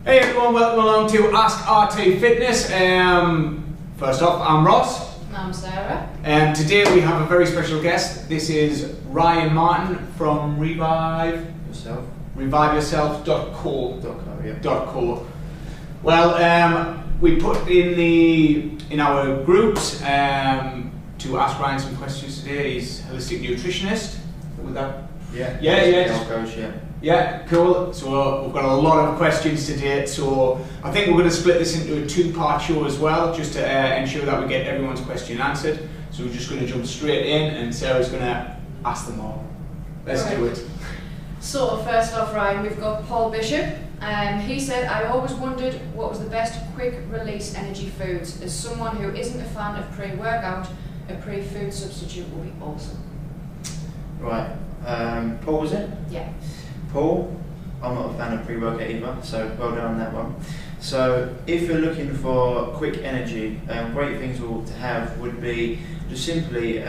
Hey everyone, welcome along to Ask RT Fitness. First off, I'm Ross. I'm Sarah. Today we have a very special guest. This is Ryan Martin from reviveyourself.co. Well, we put in our groups to ask Ryan some questions today. He's a holistic nutritionist. With that? Yeah, cool. So we've got a lot of questions today. So I think we're going to split this into a two-part show as well, just to ensure that we get everyone's question answered. So we're just going to jump straight in, and Sarah's going to ask them all. Let's do it. So first off, Ryan, we've got Paul Bishop. He said, I always wondered what was the best quick release energy foods. As someone who isn't a fan of pre-workout, a pre-food substitute will be awesome. Right. Paul, was it? Yeah. Paul, I'm not a fan of pre-workout either, so well done on that one. So if you're looking for quick energy, great things to have would be just simply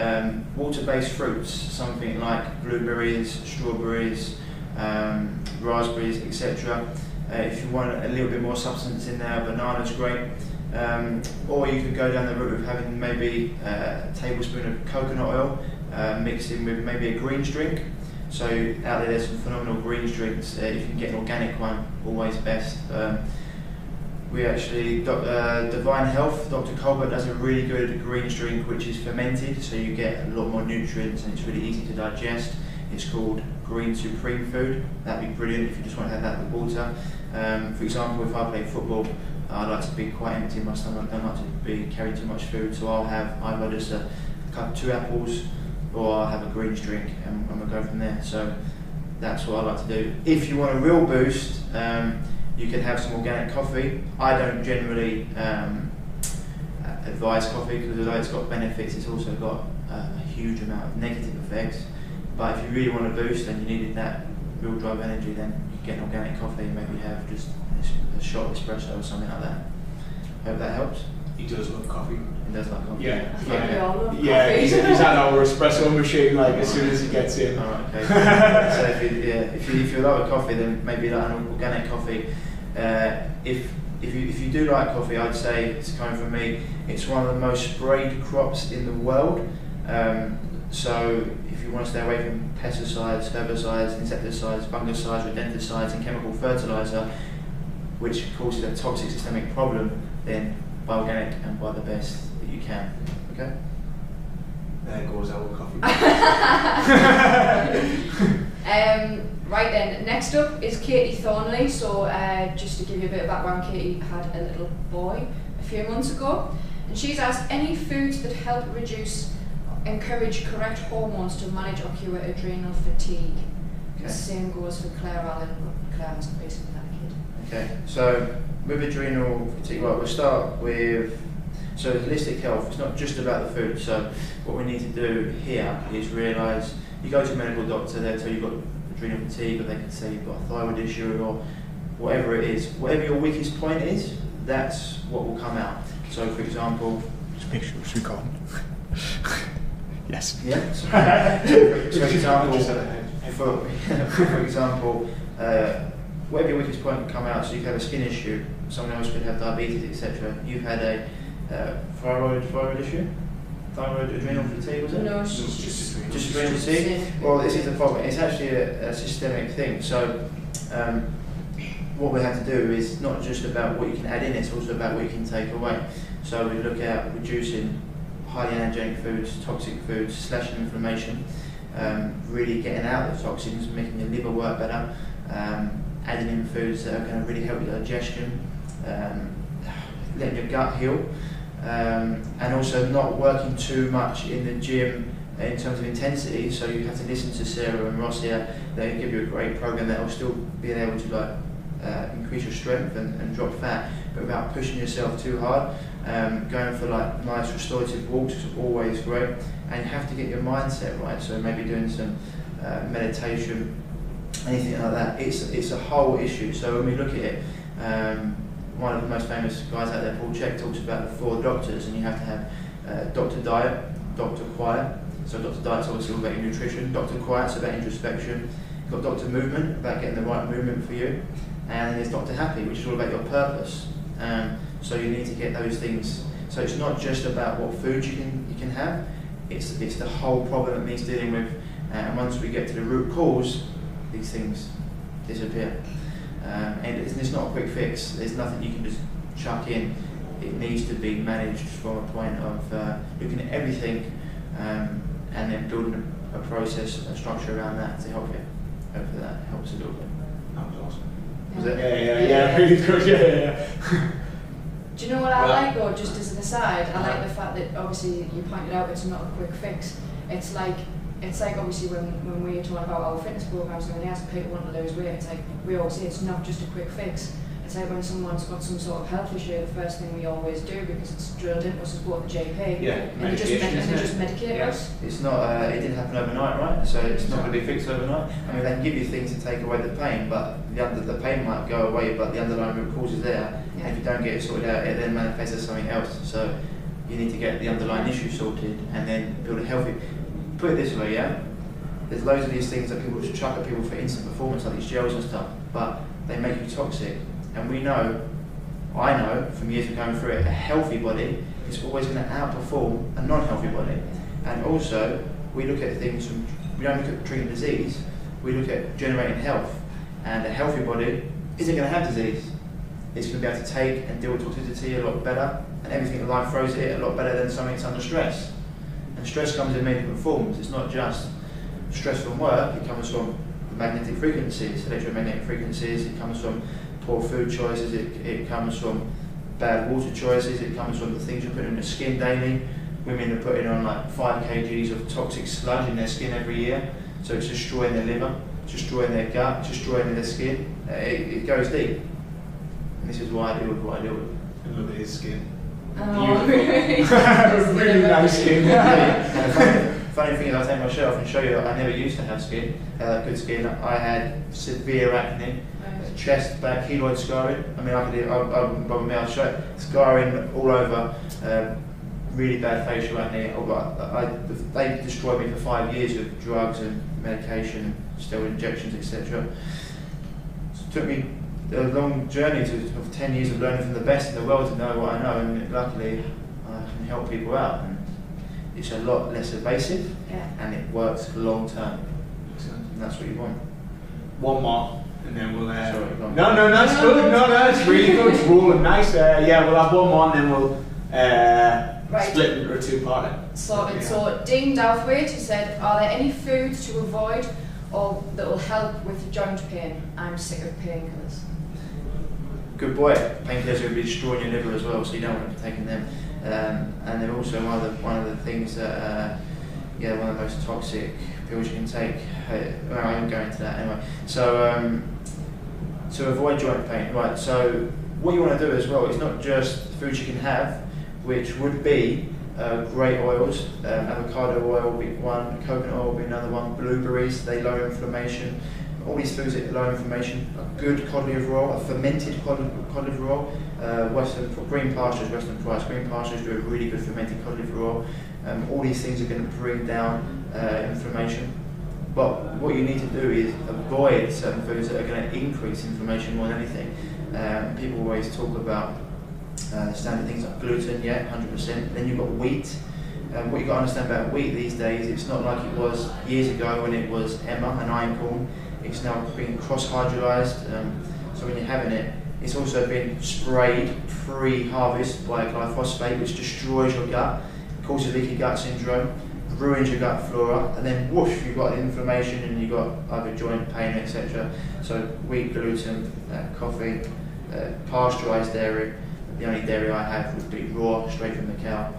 water-based fruits, something like blueberries, strawberries, raspberries, etc. If you want a little bit more substance in there, banana's great. Or you could go down the route of having maybe a tablespoon of coconut oil mixed in with maybe a greens drink. So out there's some phenomenal greens drinks. If you can get an organic one, always best. We actually, Divine Health, Dr. Colbert does a really good greens drink which is fermented, so you get a lot more nutrients and it's really easy to digest. It's called Green Supreme Food. That'd be brilliant if you just want to have that with water. For example, if I play football, I like to be quite empty in my stomach. I don't like to be carrying too much food, so I'll have either just a cup, 2 apples, or I'll have a greens drink, and we'll go from there. So that's what I like to do. If you want a real boost, you can have some organic coffee. I don't generally advise coffee because although it's got benefits, it's also got a huge amount of negative effects. But if you really want a boost and you needed that real drive energy, then you can get an organic coffee and maybe have just a shot of espresso or something like that. Hope that helps. He does love coffee. He does like coffee. Yeah. I think we all love coffee. He's had our espresso machine like as soon as he gets in. Alright, okay. So if you love a coffee, then maybe like an organic coffee. If you do like coffee, I'd say, it's coming from me, it's one of the most sprayed crops in the world. So if you want to stay away from pesticides, herbicides, insecticides, fungicides, rodenticides and chemical fertilizer, which causes a toxic systemic problem, then buy organic and buy the best that you can. Okay? There goes our coffee. Right then, next up is Katie Thornley. So just to give you a bit of background, Katie had a little boy a few months ago, and she's asked any foods that help encourage correct hormones to manage or cure adrenal fatigue. Okay. The same goes for Claire Allen, but Claire hasn't recently had a kid. Okay, so with adrenal fatigue, right, we'll start with, so holistic health, it's not just about the food. So what we need to do here is realise, you go to a medical doctor, they'll tell you you've got adrenal fatigue, or they can say you've got a thyroid issue, or whatever it is. Whatever your weakest point is, that's what will come out. So for example, just make sure it's recording. Yes. Yeah. So for example, whatever your weakest point can come out. So you could have a skin issue, someone else could have diabetes, etc. You've had a thyroid issue, thyroid adrenal fatigue, was it? No, just adrenal fatigue. Well, this is the problem. It's actually a systemic thing. So what we have to do is not just about what you can add in; it's also about what you can take away. So we look at reducing highly allergenic foods, toxic foods, slashing inflammation, really getting out the toxins, making your liver work better, adding in foods that are going to really help your digestion, letting your gut heal, and also not working too much in the gym in terms of intensity. So you have to listen to Sarah and Ross here. They give you a great program that will still be able to increase your strength and drop fat, but without pushing yourself too hard. Going for like nice restorative walks is always great, and you have to get your mindset right. So maybe doing some meditation, anything like that. It's a whole issue. So when we look at it, one of the most famous guys out there, Paul Chek, talks about the 4 doctors, and you have to have Dr. Diet, Dr. Quiet. So Dr. Diet's obviously all about your nutrition. Dr. Quiet's about introspection. You've got Dr. Movement, about getting the right movement for you. and there's Dr. Happy, which is all about your purpose. So you need to get those things. So it's not just about what food you can have, it's the whole problem that needs dealing with. And once we get to the root cause, these things disappear. And it's not a quick fix. There's nothing you can just chuck in. It needs to be managed from a point of looking at everything and then building a process, a structure around that to help it. Hopefully that helps a little bit. That was awesome. Was it? Yeah, really good. Yeah. Do you know what I like though, just as an aside, I like the fact that obviously you pointed out it's not a quick fix. It's like obviously when we're talking about our fitness programs and when they ask people want to lose weight, it's like we always say it's not just a quick fix. It's like when someone's got some sort of health issue, the first thing we always do, because it's drilled into us, is go to the GP and they just medicate us. It's not, it didn't happen overnight, right? So it's not going to be fixed overnight. I mean, they can give you things to take away the pain, but the pain might go away, but the underlying root cause is there. And if you don't get it sorted out, it then manifests as something else. So you need to get the underlying issue sorted and then build a healthy. Put it this way, yeah? There's loads of these things that people just chuck at people for instant performance, like these gels and stuff, but they make you toxic. And we know, I know from years of going through it, a healthy body is always going to outperform a non-healthy body. And also, we look at things from, we don't look at treating disease, we look at generating health. And a healthy body isn't going to have disease. It's going to be able to take and deal with toxicity a lot better, and everything in life throws at it a lot better than something that's under stress. And stress comes in many different forms. It's not just stress from work, it comes from magnetic frequencies, electromagnetic frequencies, it comes from poor food choices, it comes from bad water choices, it comes from the things you put in the skin daily. Women are putting on like 5 kgs of toxic sludge in their skin every year, so it's destroying their liver, it's destroying their gut, it's destroying their skin. It goes deep. And this is why I deal with what I deal with. And look at his skin. Oh, beautiful. Really nice skin. Funny thing is, I take my shirt off and show you that I never used to have skin, good skin. I had severe acne, chest, back, keloid scarring. I mean, I'll show it. Scarring all over, really bad facial acne. They destroyed me for 5 years with drugs and medication, steroid injections, etc. It took me a long journey of 10 years of learning from the best in the world to know what I know, and luckily I can help people out. And it's a lot less invasive, and it works long term. And that's what you want. One more, and then we'll. Sorry, no, it's good. No, it's really good. It's rolling nice. Yeah, we'll have one more, and then we'll split into a two-parter. So Dean Douthwaite, he said, are there any foods to avoid or that will help with joint pain? I'm sick of painkillers. Good boy. Painkillers are going to be destroying your liver as well, so you don't want to be taking them. And they're also one of the things that, one of the most toxic pills you can take. Well, I won't go into that anyway. So to avoid joint pain, right? So what you want to do as well is not just foods you can have, which would be great oils. Avocado oil will be one, coconut oil will be another one. Blueberries, they lower inflammation. All these foods that lower inflammation. A good cod liver oil, a fermented cod liver oil. Green pastures, Western Price. Green pastures do a really good fermented cod liver oil. All these things are going to bring down inflammation. But what you need to do is avoid certain foods that are going to increase inflammation more than anything. People always talk about the standard things like gluten, 100%. Then you've got wheat. What you've got to understand about wheat these days, it's not like it was years ago when it was emmer and einkorn. It's now being cross-hydrolyzed, so when you're having it, it's also been sprayed pre-harvest by glyphosate, which destroys your gut, causes leaky gut syndrome, ruins your gut flora, and then whoosh, you've got inflammation and you've got either joint pain, etc. So wheat, gluten, coffee, pasteurized dairy. The only dairy I have would be raw, straight from the cow.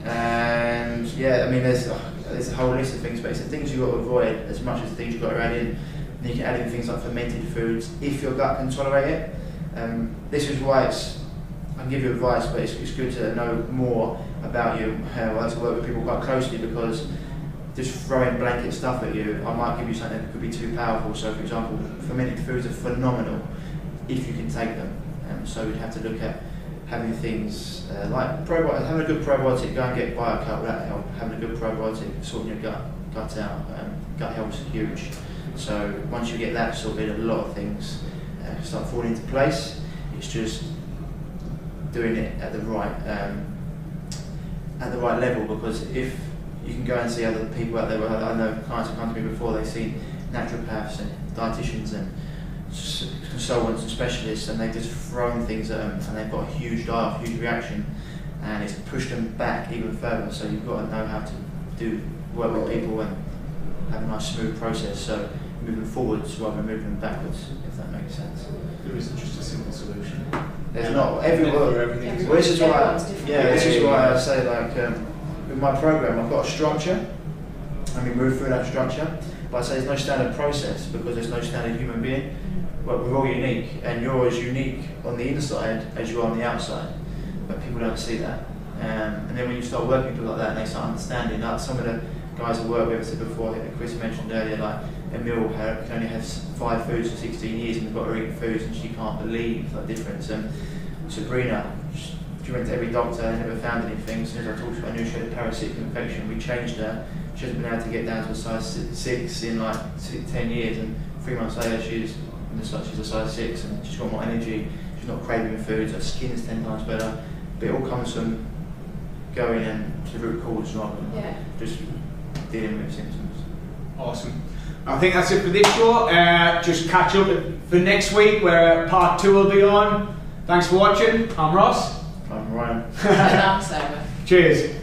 And yeah, I mean, there's a whole list of things, but it's the things you've got to avoid as much as the things you've got to add in. And you can add in things like fermented foods if your gut can tolerate it. This is why I can give you advice, but it's good to know more about you. I like to work with people quite closely, because just throwing blanket stuff at you, I might give you something that could be too powerful. So for example, fermented foods are phenomenal if you can take them. So we'd have to look at having things like probiotic, having a good probiotic. Go and get BioCut, that help. Having a good probiotic, sorting your gut out. Gut health is huge. So once you get that sorted, a lot of things start falling into place. It's just doing it at the right level, because if you can go and see other people out there, I know clients have come to me before, they've seen naturopaths and dietitians and consultants and specialists, and they've just thrown things at them and they've got a huge die-off, huge reaction, and it's pushed them back even further. So you've got to know how to work with people and have a nice smooth process, so moving forwards rather than moving backwards, if that makes sense. There isn't just a simple solution. There's not everywhere. Everything. Well, this is why, this is why yeah. I say, like, with my program, I've got a structure, and we move through that structure. But I say there's no standard process, because there's no standard human being. But we're all unique, and you're as unique on the inside as you are on the outside. But people don't see that. And then when you start working with people like that, and they start understanding, like some of the guys I work with, I said before, Chris mentioned earlier, like Emil can only have 5 foods for 16 years, and we've got her eating foods, and she can't believe the difference. And Sabrina, she went to every doctor and never found anything. As soon as I talked to her, I knew she had a parasitic infection. We changed her. She hasn't been able to get down to a size 6 in like 10 years, and 3 months later she's a size 6, and she's got more energy. She's not craving foods. Her skin's 10 times better. But it all comes from going and to the root cause rather than just dealing with symptoms. Awesome. I think that's it for this show. Just catch up for next week, where part 2 will be on. Thanks for watching. I'm Ross. I'm Ryan. And I'm Sarah. Cheers.